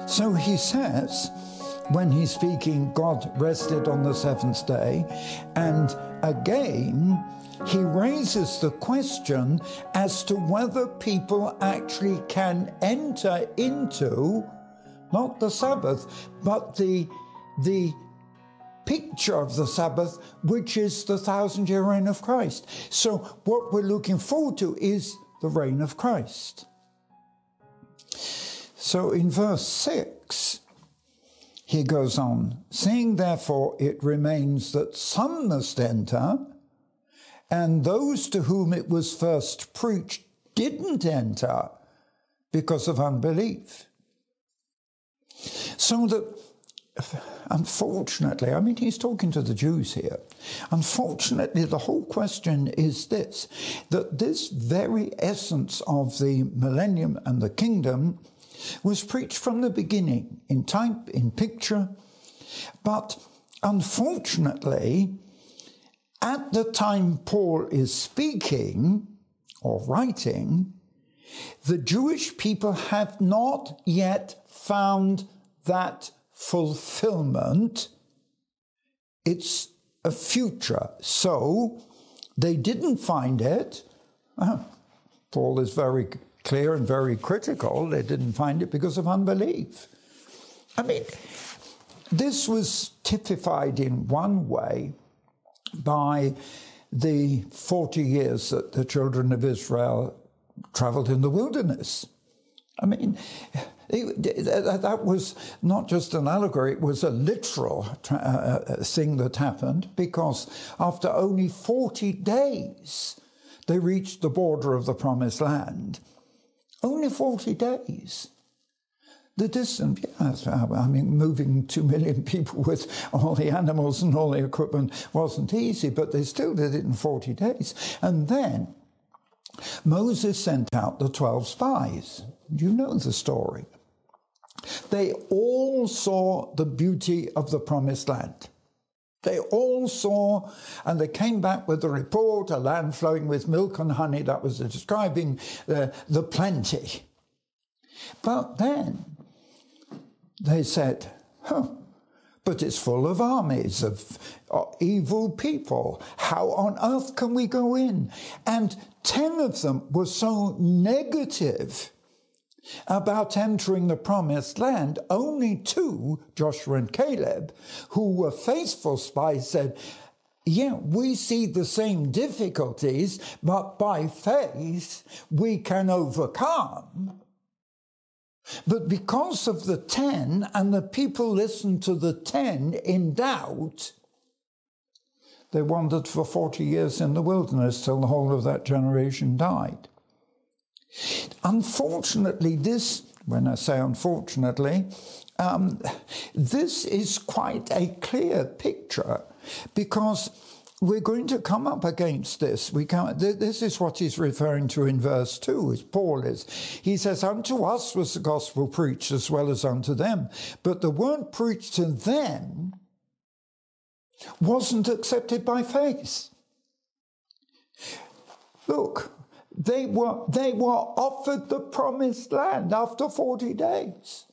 So he says, when he's speaking, God rested on the seventh day, and again, he raises the question as to whether people actually can enter into, not the Sabbath, but the picture of the Sabbath, which is the 1,000-year reign of Christ. So what we're looking forward to is the reign of Christ. So in verse 6, he goes on, seeing therefore it remains that some must enter, and those to whom it was first preached didn't enter because of unbelief. So that, unfortunately, I mean, he's talking to the Jews here. Unfortunately, the whole question is this, that this very essence of the millennium and the kingdom was preached from the beginning, in type, in picture, but unfortunately, at the time Paul is speaking or writing, the Jewish people have not yet found that fulfillment. It's a future. So they didn't find it. Paul is very clear and very critical. They didn't find it because of unbelief. I mean, this was typified in one way by the 40 years that the children of Israel traveled in the wilderness. I mean, that was not just an allegory, it was a literal thing that happened, because after only 40 days, they reached the border of the promised land. Only 40 days. The distance, yes, I mean, moving 2 million people with all the animals and all the equipment wasn't easy, but they still did it in 40 days. And then Moses sent out the 12 spies. You know the story. They all saw the beauty of the promised land. They all saw, and they came back with a report, a land flowing with milk and honey. That was describing the plenty. But then they said, but it's full of armies of evil people. How on earth can we go in? And 10 of them were so negative about entering the promised land. Only 2, Joshua and Caleb, who were faithful spies, said, yeah, we see the same difficulties, but by faith we can overcome. But because of the 10, and the people listened to the 10 in doubt, they wandered for 40 years in the wilderness till the whole of that generation died. Unfortunately, this, when I say unfortunately, this is quite a clear picture, because we're going to come up against this. This is what he's referring to in verse 2, as Paul is. He says, unto us was the gospel preached as well as unto them, but the word preached to them wasn't accepted by faith. Look, they were offered the promised land after 40 days,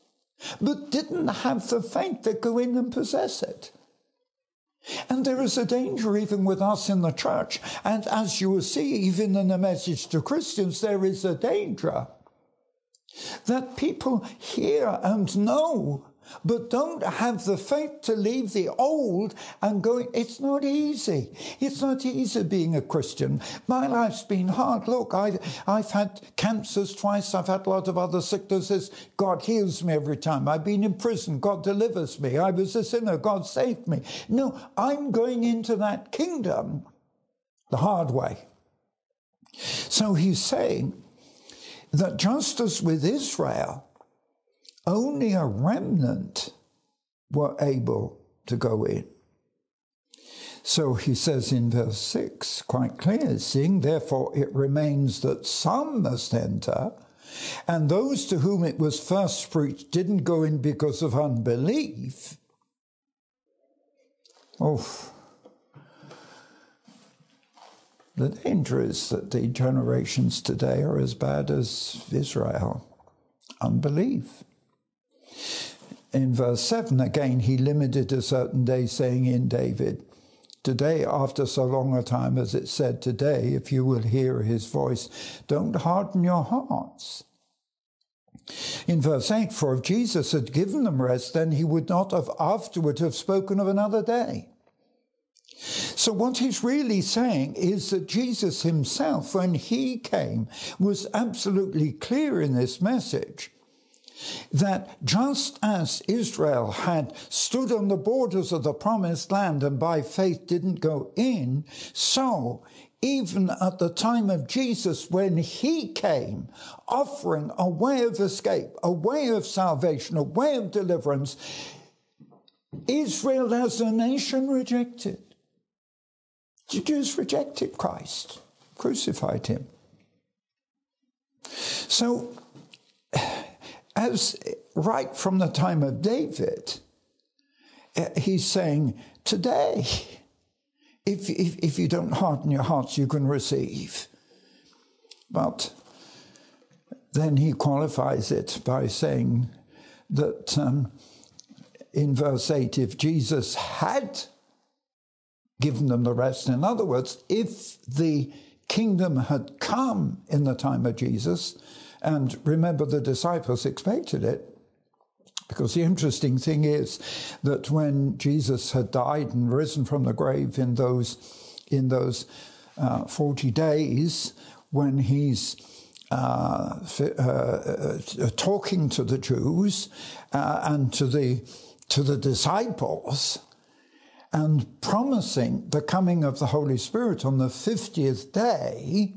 but didn't have the faith to go in and possess it. And there is a danger even with us in the church, and as you will see, even in the message to Christians, there is a danger that people hear and know, but don't have the faith to leave the old and go. It's not easy. It's not easy being a Christian. My life's been hard. Look, I've had cancers twice. I've had a lot of other sicknesses. God heals me every time. I've been in prison. God delivers me. I was a sinner. God saved me. No, I'm going into that kingdom the hard way. So he's saying that just as with Israel, only a remnant were able to go in. So he says in verse 6, quite clear, seeing therefore it remains that some must enter, and those to whom it was first preached didn't go in because of unbelief. The danger is that the generations today are as bad as Israel. Unbelief. In verse 7 again, he limited a certain day, saying in David, today, after so long a time as it said today, if you will hear his voice, don't harden your hearts. In verse 8, for if Jesus had given them rest, then he would not have afterward have spoken of another day. So what he's really saying is that Jesus himself, when he came, was absolutely clear in this message that just as Israel had stood on the borders of the promised land and by faith didn't go in, so even at the time of Jesus, when he came, offering a way of escape, a way of salvation, a way of deliverance, Israel as a nation rejected. The Jews rejected Christ, crucified him. So, as right from the time of David, he's saying, today, if you don't harden your hearts, you can receive. But then he qualifies it by saying that in verse 8, if Jesus had given them the rest, in other words, if the kingdom had come in the time of Jesus, and remember the disciples expected it, because the interesting thing is that when Jesus had died and risen from the grave in those 40 days, when he's talking to the Jews and to the disciples and promising the coming of the Holy Spirit on the 50th day,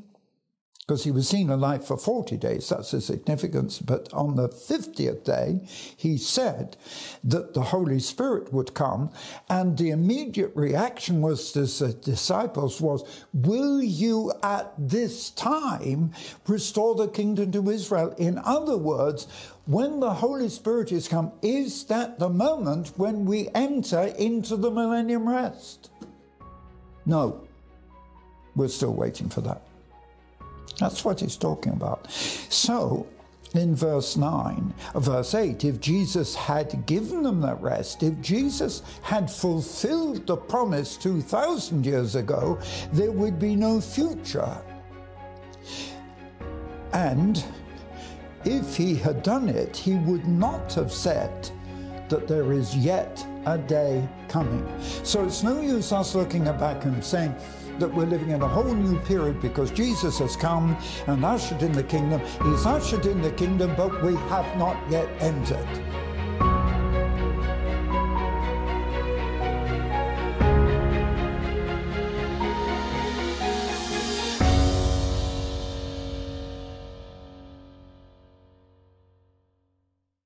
because he was seen alive for 40 days, that's the significance. But on the 50th day, he said that the Holy Spirit would come, and the immediate reaction was to the disciples was, will you at this time restore the kingdom to Israel? In other words, when the Holy Spirit is come, is that the moment when we enter into the Millennium Rest? No, we're still waiting for that. That's what he's talking about. So, in verse 8, if Jesus had given them that rest, if Jesus had fulfilled the promise 2,000 years ago, there would be no future. And if he had done it, he would not have said that there is yet a day coming. So it's no use us looking back and saying that we're living in a whole new period because Jesus has come and ushered in the kingdom. He's ushered in the kingdom, but we have not yet entered.